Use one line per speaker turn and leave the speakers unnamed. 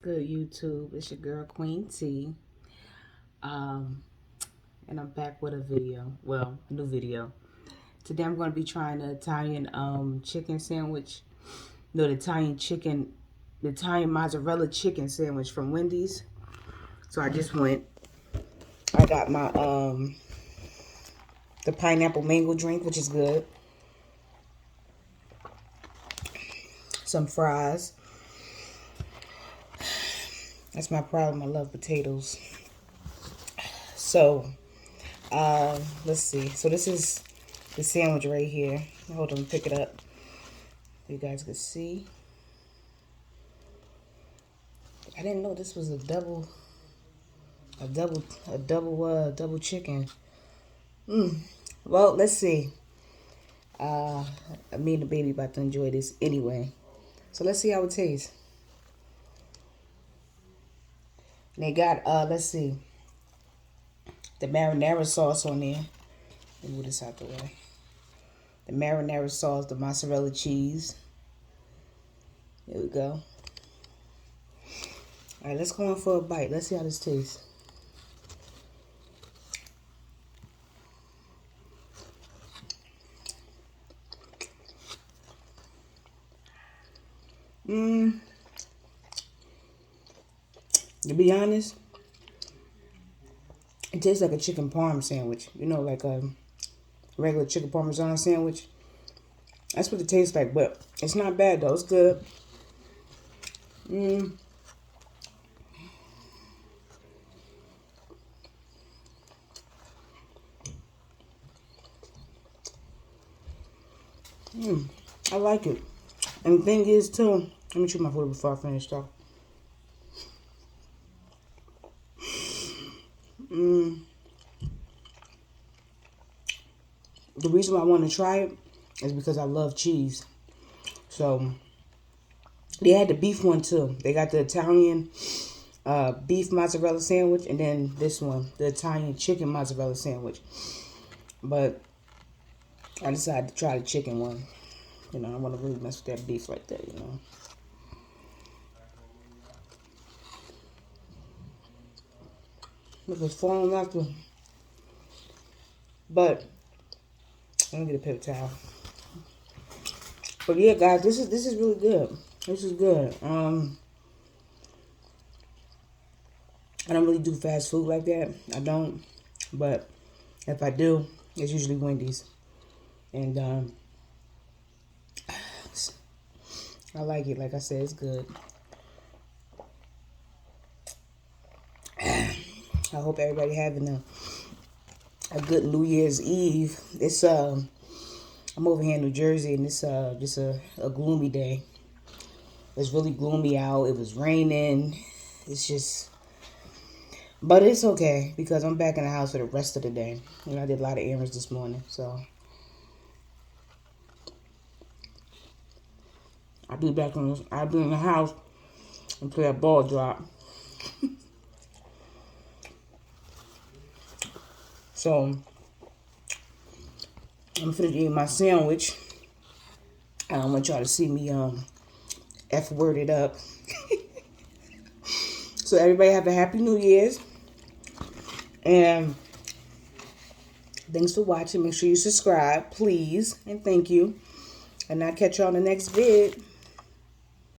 Good YouTube? It's your girl Queen T. Um, and I'm back with a video. Well, a new video. Today I'm going to be trying the Italian chicken sandwich. No, the Italian mozzarella chicken sandwich from Wendy's. So I got my the pineapple mango drink, which is good. Some fries. That's my problem. I love potatoes. So, let's see. So this is the sandwich right here. Hold on, pick it up. You guys can see. I didn't know this was a double chicken. Well, let's see. Me and the baby about to enjoy this anyway. So let's see how it tastes. And they got let's see, the marinara sauce on there. Let me move this out the way. The marinara sauce, the mozzarella cheese. There we go. All right, let's go in for a bite. Let's see how this tastes. To be honest, it tastes like a chicken parm sandwich. You know, like a regular chicken parmesan sandwich. That's what it tastes like, but it's not bad though. It's good. I like it. And the thing is too, let me chew my food before I finish though. The reason why I want to try it is because I love cheese. So they had the beef one too. They got the Italian beef mozzarella sandwich, and then this one, the Italian chicken mozzarella sandwich. But I decided to try the chicken one. You know, I want to really mess with that beef like that, you know. Look, it's falling off the... But let me get a paper towel. But yeah, guys, this is really good. This is good. I don't really do fast food like that. I don't. But if I do, it's usually Wendy's. And I like it. Like I said, it's good. I hope everybody having a good New Year's Eve. It's I'm over here in New Jersey, and it's just a gloomy day. It's really gloomy out. It was raining. It's just, but it's okay because I'm back in the house for the rest of the day. You know, I did a lot of errands this morning, so I'll be in the house until that ball drop. So I'm finna eat my sandwich. I don't want y'all to see me F-worded up. So everybody have a happy New Year's. And thanks for watching. Make sure you subscribe, please. And thank you. And I'll catch y'all in the next vid.